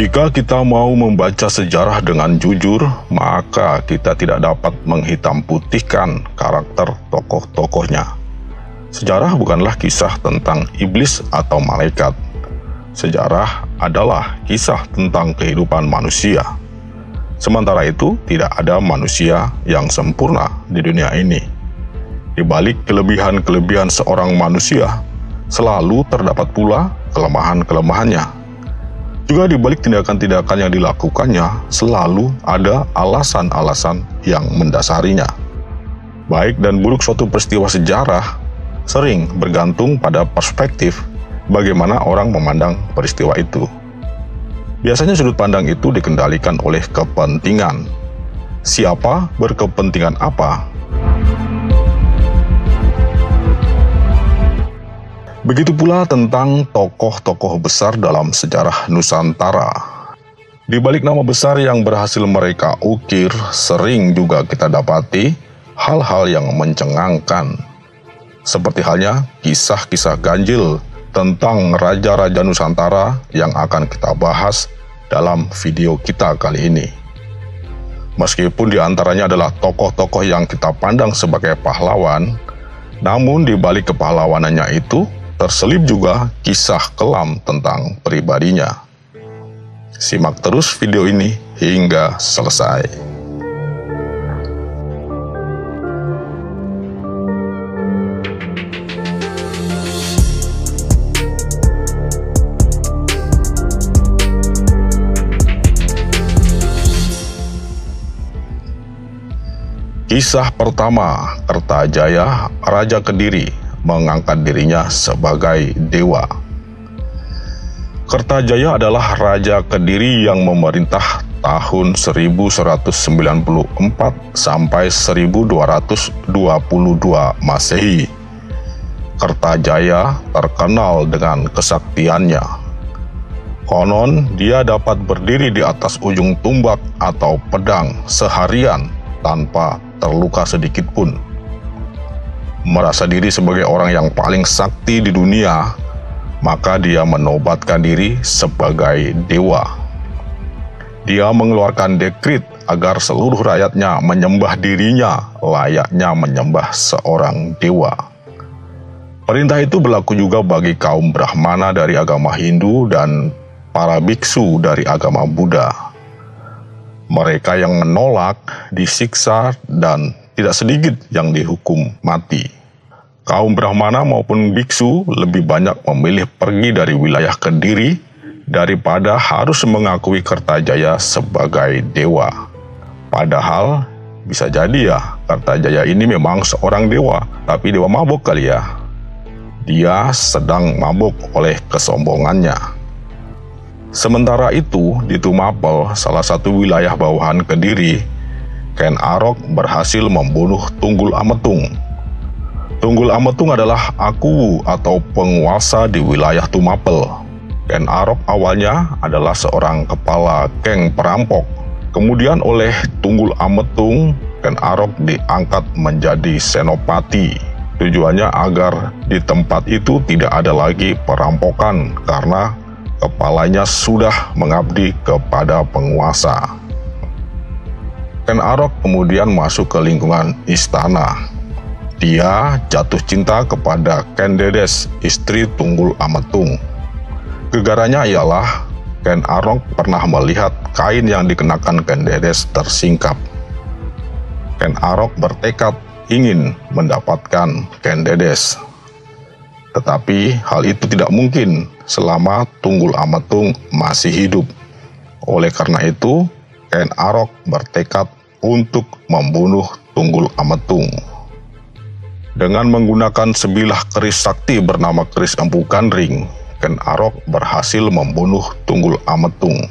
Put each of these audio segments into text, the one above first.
Jika kita mau membaca sejarah dengan jujur, maka kita tidak dapat menghitam putihkan karakter tokoh-tokohnya. Sejarah bukanlah kisah tentang iblis atau malaikat. Sejarah adalah kisah tentang kehidupan manusia. Sementara itu, tidak ada manusia yang sempurna di dunia ini. Di balik kelebihan-kelebihan seorang manusia, selalu terdapat pula kelemahan-kelemahannya. Juga di balik tindakan-tindakan yang dilakukannya, selalu ada alasan-alasan yang mendasarinya. Baik dan buruk suatu peristiwa sejarah sering bergantung pada perspektif bagaimana orang memandang peristiwa itu. Biasanya sudut pandang itu dikendalikan oleh kepentingan. Siapa berkepentingan apa? Begitu pula tentang tokoh-tokoh besar dalam sejarah Nusantara. Di balik nama besar yang berhasil mereka ukir, sering juga kita dapati hal-hal yang mencengangkan. Seperti halnya kisah-kisah ganjil tentang raja-raja Nusantara yang akan kita bahas dalam video kita kali ini. Meskipun di antaranya adalah tokoh-tokoh yang kita pandang sebagai pahlawan, namun di balik kepahlawanannya itu, terselip juga kisah kelam tentang pribadinya. Simak terus video ini hingga selesai. Kisah pertama, Kertajaya, Raja Kediri, mengangkat dirinya sebagai dewa. Kertajaya adalah Raja Kediri yang memerintah tahun 1194 sampai 1222 Masehi. Kertajaya terkenal dengan kesaktiannya. Konon dia dapat berdiri di atas ujung tumbak atau pedang seharian tanpa terluka sedikit pun. Merasa diri sebagai orang yang paling sakti di dunia, maka dia menobatkan diri sebagai dewa. Dia mengeluarkan dekrit agar seluruh rakyatnya menyembah dirinya layaknya menyembah seorang dewa. Perintah itu berlaku juga bagi kaum Brahmana dari agama Hindu dan para biksu dari agama Buddha. Mereka yang menolak disiksa dan tidak sedikit yang dihukum mati. Kaum Brahmana maupun biksu lebih banyak memilih pergi dari wilayah Kediri daripada harus mengakui Kertajaya sebagai dewa. Padahal bisa jadi ya Kertajaya ini memang seorang dewa, tapi dewa mabuk kali ya. Dia sedang mabuk oleh kesombongannya. Sementara itu di Tumapel, salah satu wilayah bawahan Kediri, Ken Arok berhasil membunuh Tunggul Ametung. Tunggul Ametung adalah Akuwu atau penguasa di wilayah Tumapel. Ken Arok awalnya adalah seorang kepala geng perampok. Kemudian oleh Tunggul Ametung, Ken Arok diangkat menjadi senopati. Tujuannya agar di tempat itu tidak ada lagi perampokan karena kepalanya sudah mengabdi kepada penguasa. Ken Arok kemudian masuk ke lingkungan istana. Dia jatuh cinta kepada Ken Dedes, istri Tunggul Ametung. Gegarannya ialah Ken Arok pernah melihat kain yang dikenakan Ken Dedes tersingkap. Ken Arok bertekad ingin mendapatkan Ken Dedes. Tetapi hal itu tidak mungkin selama Tunggul Ametung masih hidup. Oleh karena itu, Ken Arok bertekad untuk membunuh Tunggul Ametung. Dengan menggunakan sebilah keris sakti bernama keris Empu Gandring, Ken Arok berhasil membunuh Tunggul Ametung.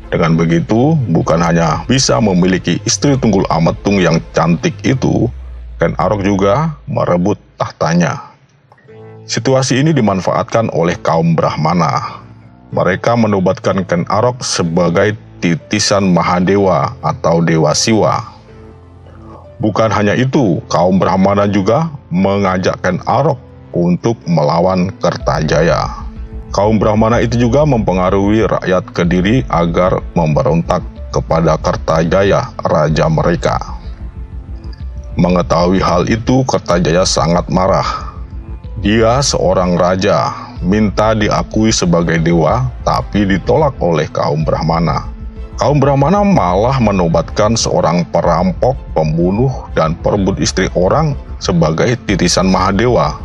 Dengan begitu, bukan hanya bisa memiliki istri Tunggul Ametung yang cantik itu, Ken Arok juga merebut tahtanya. Situasi ini dimanfaatkan oleh kaum Brahmana. Mereka menobatkan Ken Arok sebagai titisan Mahadewa atau Dewa Siwa. Bukan hanya itu, kaum Brahmana juga mengajak Ken Arok untuk melawan Kertajaya. Kaum Brahmana itu juga mempengaruhi rakyat Kediri agar memberontak kepada Kertajaya, raja mereka. Mengetahui hal itu, Kertajaya sangat marah. Dia seorang raja, minta diakui sebagai dewa, tapi ditolak oleh kaum Brahmana. Kaum Brahmana malah menobatkan seorang perampok, pembunuh, dan perebut istri orang sebagai titisan Mahadewa.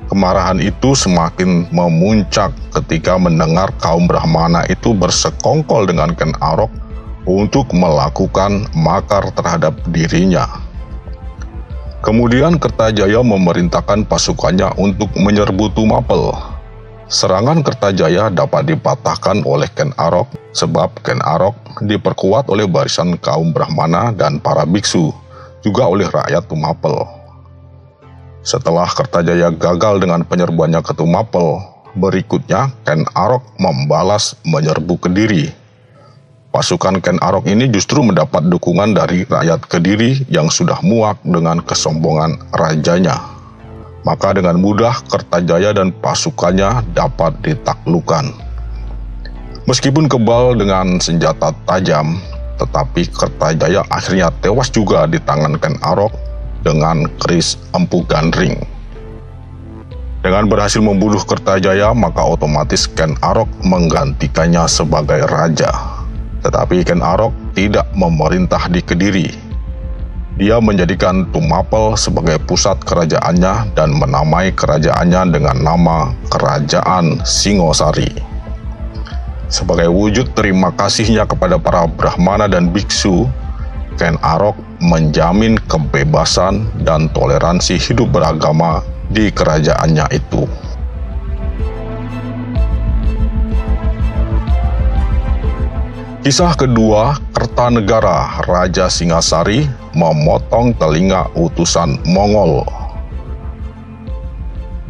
Kemarahan itu semakin memuncak ketika mendengar kaum Brahmana itu bersekongkol dengan Ken Arok untuk melakukan makar terhadap dirinya. Kemudian Kertajaya memerintahkan pasukannya untuk menyerbu Tumapel. Serangan Kertajaya dapat dipatahkan oleh Ken Arok sebab Ken Arok diperkuat oleh barisan kaum Brahmana dan para biksu, juga oleh rakyat Tumapel. Setelah Kertajaya gagal dengan penyerbuannya ke Tumapel, berikutnya Ken Arok membalas menyerbu Kediri. Pasukan Ken Arok ini justru mendapat dukungan dari rakyat Kediri yang sudah muak dengan kesombongan rajanya. Maka dengan mudah Kertajaya dan pasukannya dapat ditaklukkan. Meskipun kebal dengan senjata tajam, tetapi Kertajaya akhirnya tewas juga di tangan Ken Arok dengan keris Empu Gandring. Dengan berhasil membunuh Kertajaya, maka otomatis Ken Arok menggantikannya sebagai raja. Tetapi Ken Arok tidak memerintah di Kediri. Dia menjadikan Tumapel sebagai pusat kerajaannya dan menamai kerajaannya dengan nama Kerajaan Singosari. Sebagai wujud terima kasihnya kepada para Brahmana dan biksu, Ken Arok menjamin kebebasan dan toleransi hidup beragama di kerajaannya itu. Kisah kedua, Kertanegara, Raja Singasari memotong telinga utusan Mongol.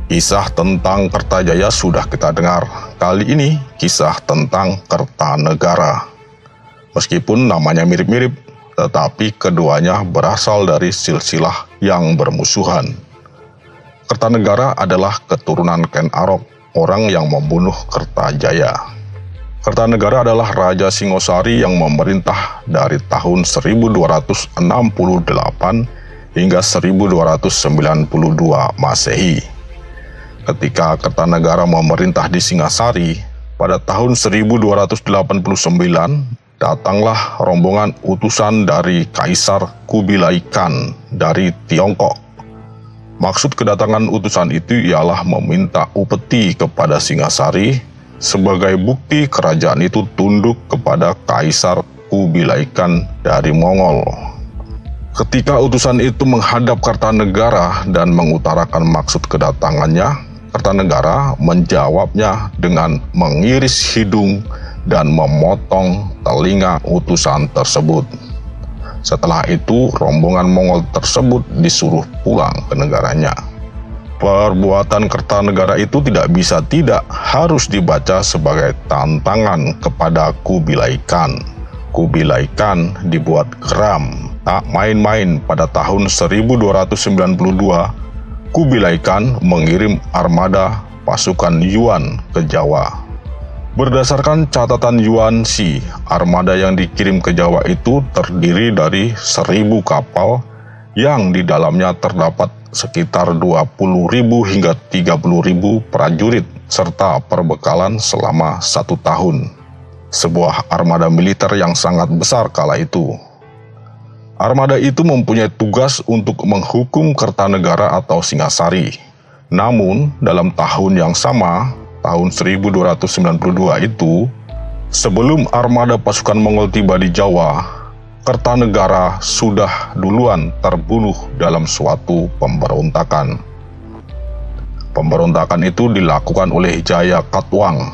Kisah tentang Kertajaya sudah kita dengar. Kali ini kisah tentang Kertanegara. Meskipun namanya mirip-mirip, tetapi keduanya berasal dari silsilah yang bermusuhan. Kertanegara adalah keturunan Ken Arok, orang yang membunuh Kertajaya. Kertanegara adalah Raja Singosari yang memerintah dari tahun 1268 hingga 1292 Masehi. Ketika Kertanegara memerintah di Singasari, pada tahun 1289, datanglah rombongan utusan dari Kaisar Kubilai Khan dari Tiongkok. Maksud kedatangan utusan itu ialah meminta upeti kepada Singasari sebagai bukti kerajaan itu tunduk kepada Kaisar Kubilai Khan dari Mongol. Ketika utusan itu menghadap Kertanegara dan mengutarakan maksud kedatangannya, Kertanegara menjawabnya dengan mengiris hidung dan memotong telinga utusan tersebut. Setelah itu, rombongan Mongol tersebut disuruh pulang ke negaranya. Perbuatan Kertanegara itu tidak bisa tidak harus dibaca sebagai tantangan kepada Kubilai Khan. Kubilai Khan dibuat geram. Tak main-main, pada tahun 1292, Kubilai Khan mengirim armada pasukan Yuan ke Jawa. Berdasarkan catatan Yuan Shi, armada yang dikirim ke Jawa itu terdiri dari 1.000 kapal yang di dalamnya terdapat sekitar 20.000 hingga 30.000 prajurit serta perbekalan selama 1 tahun. Sebuah armada militer yang sangat besar kala itu. Armada itu mempunyai tugas untuk menghukum Kertanegara atau Singasari. Namun, dalam tahun yang sama, tahun 1292 itu, sebelum armada pasukan Mongol tiba di Jawa, Kertanegara sudah duluan terbunuh dalam suatu pemberontakan. Pemberontakan itu dilakukan oleh Jaya Katwang.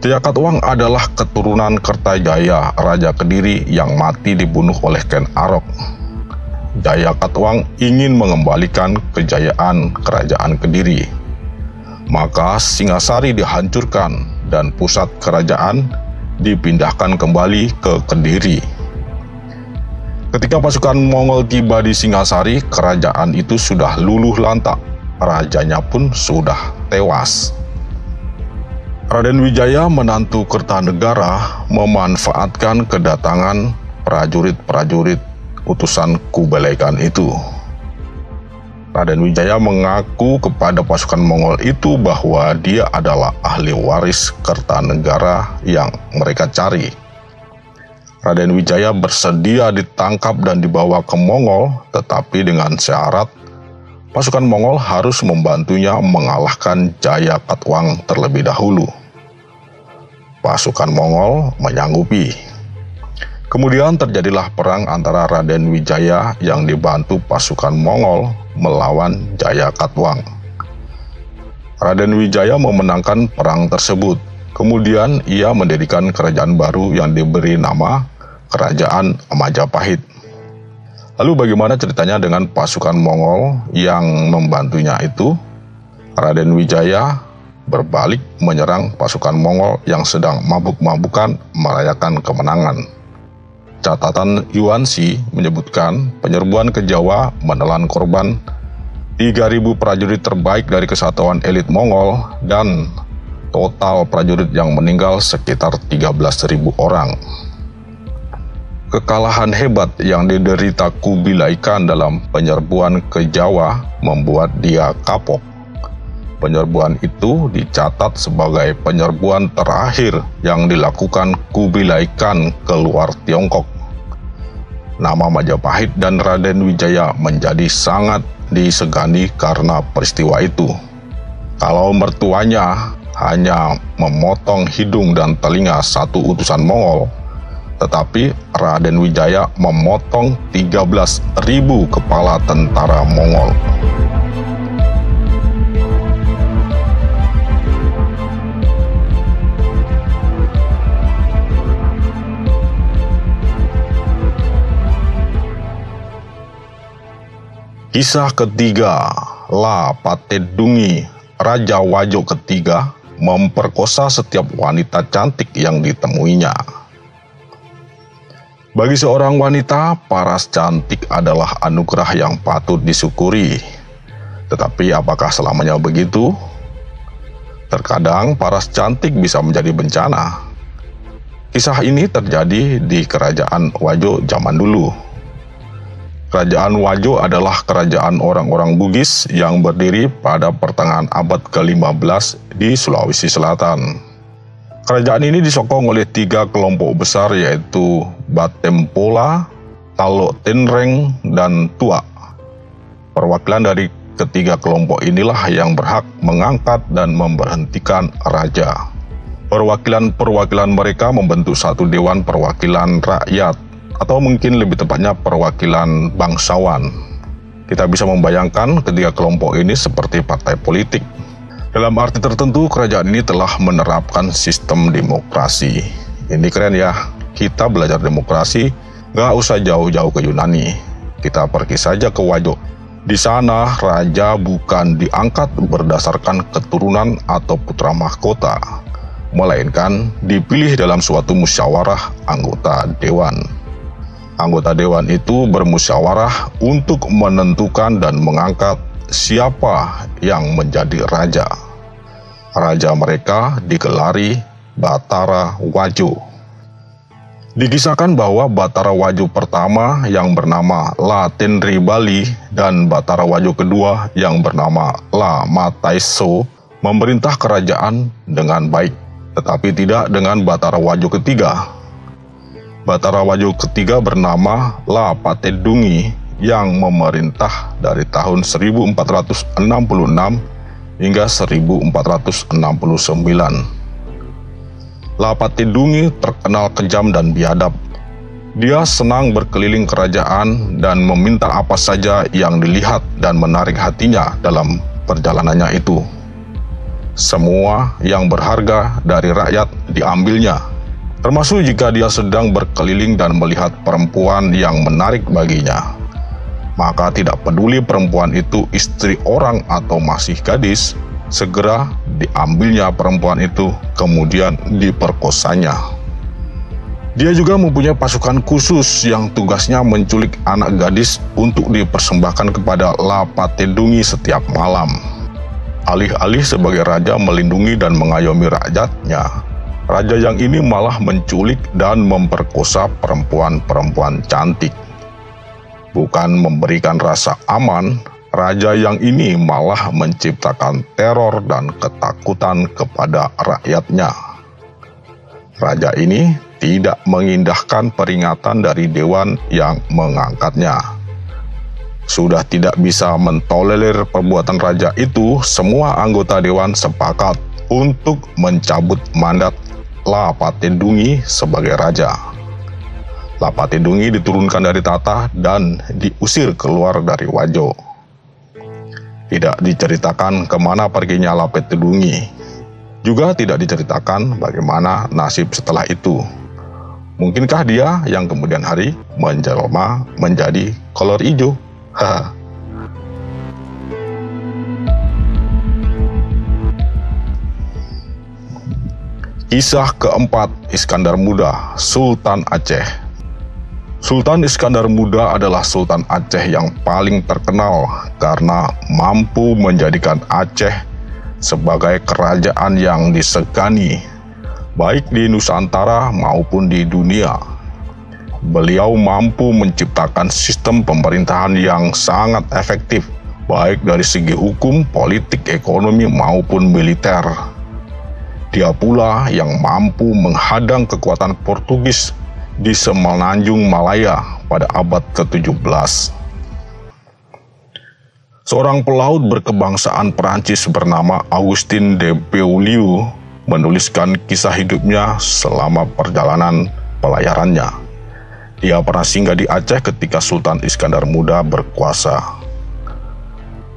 Jaya Katwang adalah keturunan Kertajaya, Raja Kediri yang mati dibunuh oleh Ken Arok. Jaya Katwang ingin mengembalikan kejayaan kerajaan Kediri. Maka Singasari dihancurkan dan pusat kerajaan dipindahkan kembali ke Kediri. Ketika pasukan Mongol tiba di Singasari, kerajaan itu sudah luluh lantak. Rajanya pun sudah tewas. Raden Wijaya, menantu Kertanegara, memanfaatkan kedatangan prajurit-prajurit utusan Kubilai Khan itu. Raden Wijaya mengaku kepada pasukan Mongol itu bahwa dia adalah ahli waris Kertanegara yang mereka cari. Raden Wijaya bersedia ditangkap dan dibawa ke Mongol, tetapi dengan syarat pasukan Mongol harus membantunya mengalahkan Jayakatwang terlebih dahulu. Pasukan Mongol menyanggupi. Kemudian terjadilah perang antara Raden Wijaya yang dibantu pasukan Mongol melawan Jayakatwang. Raden Wijaya memenangkan perang tersebut. Kemudian ia mendirikan kerajaan baru yang diberi nama Kerajaan Majapahit. Lalu bagaimana ceritanya dengan pasukan Mongol yang membantunya itu? Raden Wijaya berbalik menyerang pasukan Mongol yang sedang mabuk-mabukan merayakan kemenangan. Catatan Yuansi menyebutkan penyerbuan ke Jawa menelan korban 3.000 prajurit terbaik dari kesatuan elit Mongol dan total prajurit yang meninggal sekitar 13.000 orang. Kekalahan hebat yang diderita Kubilai Khan dalam penyerbuan ke Jawa membuat dia kapok. Penyerbuan itu dicatat sebagai penyerbuan terakhir yang dilakukan Kubilai Khan keluar Tiongkok. Nama Majapahit dan Raden Wijaya menjadi sangat disegani karena peristiwa itu. Kalau mertuanya hanya memotong hidung dan telinga satu utusan Mongol, tetapi Raden Wijaya memotong 13.000 kepala tentara Mongol. Kisah ketiga, La Patedungi, Raja Wajo ketiga, memperkosa setiap wanita cantik yang ditemuinya. Bagi seorang wanita, paras cantik adalah anugerah yang patut disyukuri. Tetapi apakah selamanya begitu? Terkadang paras cantik bisa menjadi bencana. Kisah ini terjadi di Kerajaan Wajo zaman dulu. Kerajaan Wajo adalah kerajaan orang-orang Bugis yang berdiri pada pertengahan abad ke-15 di Sulawesi Selatan. Kerajaan ini disokong oleh 3 kelompok besar, yaitu Batempola, Talo Tenreng, dan Tua. Perwakilan dari ketiga kelompok inilah yang berhak mengangkat dan memberhentikan raja. Perwakilan-perwakilan mereka membentuk satu dewan perwakilan rakyat, atau mungkin lebih tepatnya perwakilan bangsawan. Kita bisa membayangkan ketiga kelompok ini seperti partai politik. Dalam arti tertentu, kerajaan ini telah menerapkan sistem demokrasi. Ini keren ya, kita belajar demokrasi, gak usah jauh-jauh ke Yunani. Kita pergi saja ke Wajo. Di sana, raja bukan diangkat berdasarkan keturunan atau putra mahkota, melainkan dipilih dalam suatu musyawarah anggota dewan. Anggota dewan itu bermusyawarah untuk menentukan dan mengangkat siapa yang menjadi raja. Raja mereka digelari Batara Wajo. Dikisahkan bahwa Batara Wajo pertama yang bernama La Tenribali dan Batara Wajo kedua yang bernama La Mataiso memerintah kerajaan dengan baik, tetapi tidak dengan Batara Wajo ketiga. Batara Wajo ketiga bernama La Patedungi yang memerintah dari tahun 1466 hingga 1469. La Patedungi terkenal kejam dan biadab. Dia senang berkeliling kerajaan dan meminta apa saja yang dilihat dan menarik hatinya dalam perjalanannya itu. Semua yang berharga dari rakyat diambilnya, termasuk jika dia sedang berkeliling dan melihat perempuan yang menarik baginya. Maka tidak peduli perempuan itu istri orang atau masih gadis, segera diambilnya perempuan itu, kemudian diperkosanya. Dia juga mempunyai pasukan khusus yang tugasnya menculik anak gadis untuk dipersembahkan kepada La Patedungi setiap malam. Alih-alih sebagai raja melindungi dan mengayomi rakyatnya, raja yang ini malah menculik dan memperkosa perempuan-perempuan cantik. Bukan memberikan rasa aman, raja yang ini malah menciptakan teror dan ketakutan kepada rakyatnya. Raja ini tidak mengindahkan peringatan dari dewan yang mengangkatnya. Sudah tidak bisa mentolerir perbuatan raja itu, semua anggota dewan sepakat untuk mencabut mandat Lapatedungi sebagai raja. Lapatedungi diturunkan dari tahta dan diusir keluar dari Wajo. Tidak diceritakan kemana perginya Lapatedungi. Juga tidak diceritakan bagaimana nasib setelah itu. Mungkinkah dia yang kemudian hari menjelma menjadi kolor hijau? Kisah keempat, Iskandar Muda, Sultan Aceh. Sultan Iskandar Muda adalah Sultan Aceh yang paling terkenal karena mampu menjadikan Aceh sebagai kerajaan yang disegani, baik di Nusantara maupun di dunia. Beliau mampu menciptakan sistem pemerintahan yang sangat efektif, baik dari segi hukum, politik, ekonomi, maupun militer. Dia pula yang mampu menghadang kekuatan Portugis di Semenanjung Malaya pada abad ke-17. Seorang pelaut berkebangsaan Perancis bernama Augustin de Beaulieu menuliskan kisah hidupnya selama perjalanan pelayarannya. Dia pernah singgah di Aceh ketika Sultan Iskandar Muda berkuasa.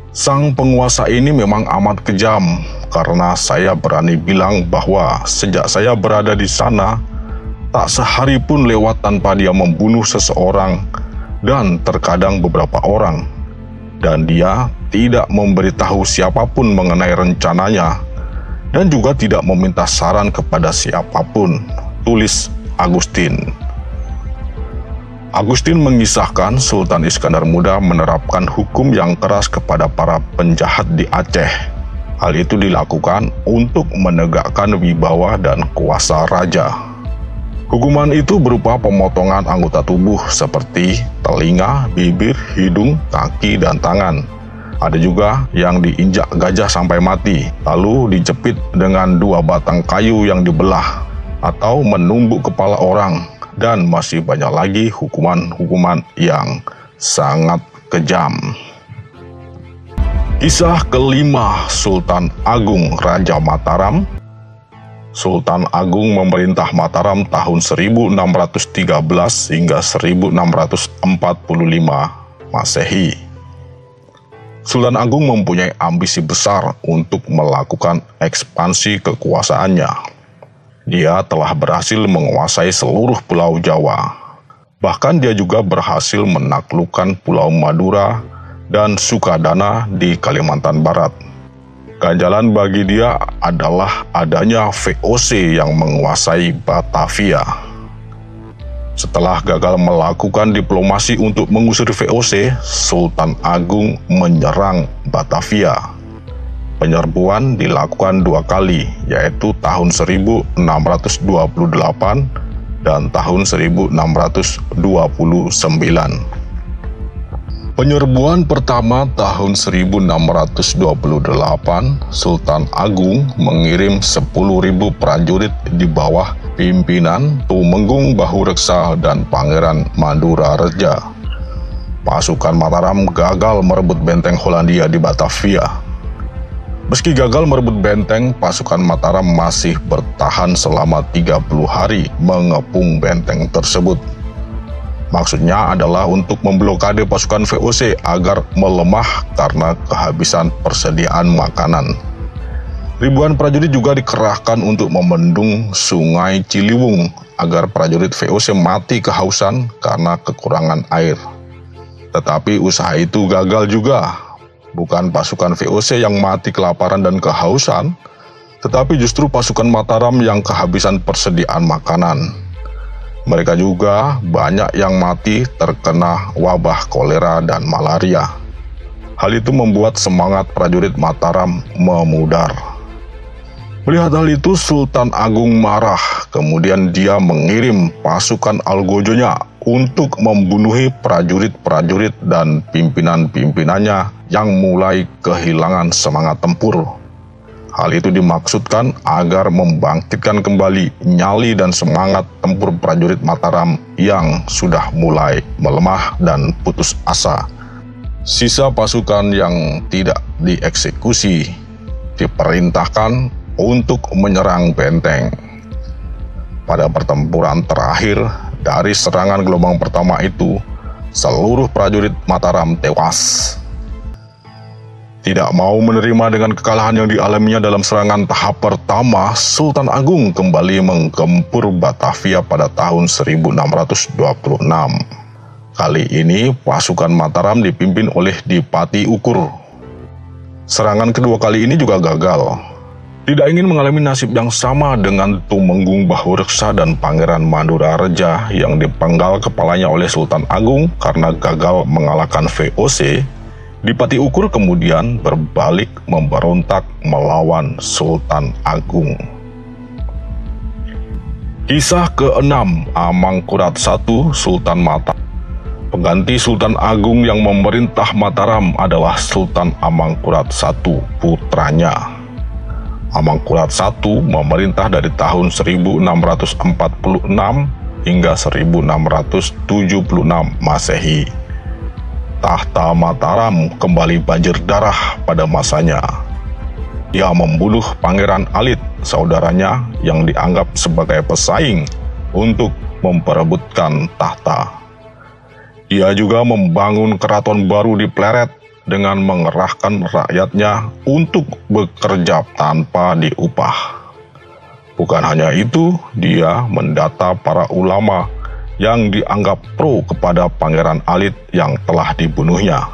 Sang penguasa ini memang amat kejam, karena saya berani bilang bahwa sejak saya berada di sana, tak sehari pun lewat tanpa dia membunuh seseorang dan terkadang beberapa orang. Dan dia tidak memberitahu siapapun mengenai rencananya, dan juga tidak meminta saran kepada siapapun, tulis Agustin. Agustin mengisahkan Sultan Iskandar Muda menerapkan hukum yang keras kepada para penjahat di Aceh. Hal itu dilakukan untuk menegakkan wibawa dan kuasa raja. Hukuman itu berupa pemotongan anggota tubuh seperti telinga, bibir, hidung, kaki, dan tangan. Ada juga yang diinjak gajah sampai mati, lalu dijepit dengan 2 batang kayu yang dibelah, atau menumbuk kepala orang. Dan masih banyak lagi hukuman-hukuman yang sangat kejam. Kisah kelima, Sultan Agung Raja Mataram. Sultan Agung memerintah Mataram tahun 1613 hingga 1645 Masehi. Sultan Agung mempunyai ambisi besar untuk melakukan ekspansi kekuasaannya. Dia telah berhasil menguasai seluruh Pulau Jawa. Bahkan dia juga berhasil menaklukkan Pulau Madura dan Sukadana di Kalimantan Barat. Ganjalan bagi dia adalah adanya VOC yang menguasai Batavia. Setelah gagal melakukan diplomasi untuk mengusir VOC, Sultan Agung menyerang Batavia. Penyerbuan dilakukan 2 kali, yaitu tahun 1628 dan tahun 1629. Penyerbuan pertama tahun 1628, Sultan Agung mengirim 10.000 prajurit di bawah pimpinan Tumenggung Bahureksa dan Pangeran Madura Reja. Pasukan Mataram gagal merebut benteng Hollandia di Batavia. Meski gagal merebut benteng, pasukan Mataram masih bertahan selama 30 hari mengepung benteng tersebut. Maksudnya adalah untuk memblokade pasukan VOC agar melemah karena kehabisan persediaan makanan. Ribuan prajurit juga dikerahkan untuk membendung Sungai Ciliwung agar prajurit VOC mati kehausan karena kekurangan air. Tetapi usaha itu gagal juga. Bukan pasukan VOC yang mati kelaparan dan kehausan, tetapi justru pasukan Mataram yang kehabisan persediaan makanan. Mereka juga banyak yang mati terkena wabah kolera dan malaria. Hal itu membuat semangat prajurit Mataram memudar. Melihat hal itu, Sultan Agung marah. Kemudian dia mengirim pasukan Algojonya untuk membunuhi prajurit-prajurit dan pimpinan-pimpinannya yang mulai kehilangan semangat tempur. Hal itu dimaksudkan agar membangkitkan kembali nyali dan semangat tempur prajurit Mataram yang sudah mulai melemah dan putus asa. Sisa pasukan yang tidak dieksekusi diperintahkan untuk menyerang benteng. Pada pertempuran terakhir dari serangan gelombang pertama itu, seluruh prajurit Mataram tewas. Tidak mau menerima dengan kekalahan yang dialaminya dalam serangan tahap pertama, Sultan Agung kembali menggempur Batavia pada tahun 1626. Kali ini pasukan Mataram dipimpin oleh Dipati Ukur. Serangan kedua kali ini juga gagal. Tidak ingin mengalami nasib yang sama dengan Tumenggung Bahureksa dan Pangeran Madurareja yang dipenggal kepalanya oleh Sultan Agung karena gagal mengalahkan VOC, Dipati Ukur kemudian berbalik memberontak melawan Sultan Agung. Kisah ke-6, Amangkurat I, Sultan Mataram. Pengganti Sultan Agung yang memerintah Mataram adalah Sultan Amangkurat I, putranya. Amangkurat I memerintah dari tahun 1646 hingga 1676 Masehi. Tahta Mataram kembali banjir darah pada masanya. Dia membunuh Pangeran Alit, saudaranya yang dianggap sebagai pesaing untuk memperebutkan tahta. Dia juga membangun keraton baru di Pleret dengan mengerahkan rakyatnya untuk bekerja tanpa diupah. Bukan hanya itu, dia mendata para ulama yang dianggap pro kepada Pangeran Alit yang telah dibunuhnya.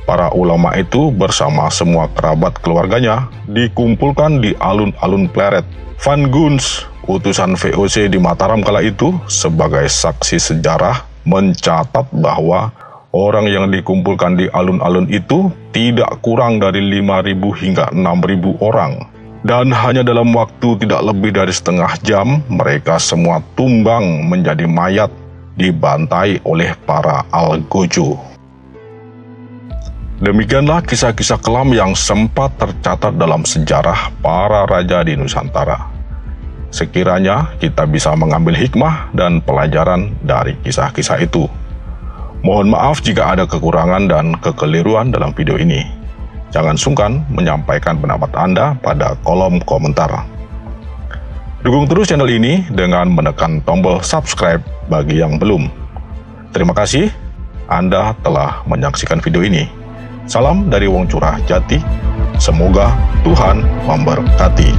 Para ulama itu bersama semua kerabat keluarganya dikumpulkan di alun-alun Pleret. Van Guns, utusan VOC di Mataram kala itu, sebagai saksi sejarah mencatat bahwa orang yang dikumpulkan di alun-alun itu tidak kurang dari 5.000 hingga 6.000 orang. Dan hanya dalam waktu tidak lebih dari setengah jam, mereka semua tumbang menjadi mayat dibantai oleh para Algojo. Demikianlah kisah-kisah kelam yang sempat tercatat dalam sejarah para raja di Nusantara. Sekiranya kita bisa mengambil hikmah dan pelajaran dari kisah-kisah itu. Mohon maaf jika ada kekurangan dan kekeliruan dalam video ini. Jangan sungkan menyampaikan pendapat Anda pada kolom komentar. Dukung terus channel ini dengan menekan tombol subscribe bagi yang belum. Terima kasih Anda telah menyaksikan video ini. Salam dari Wong Curah Jati. Semoga Tuhan memberkati.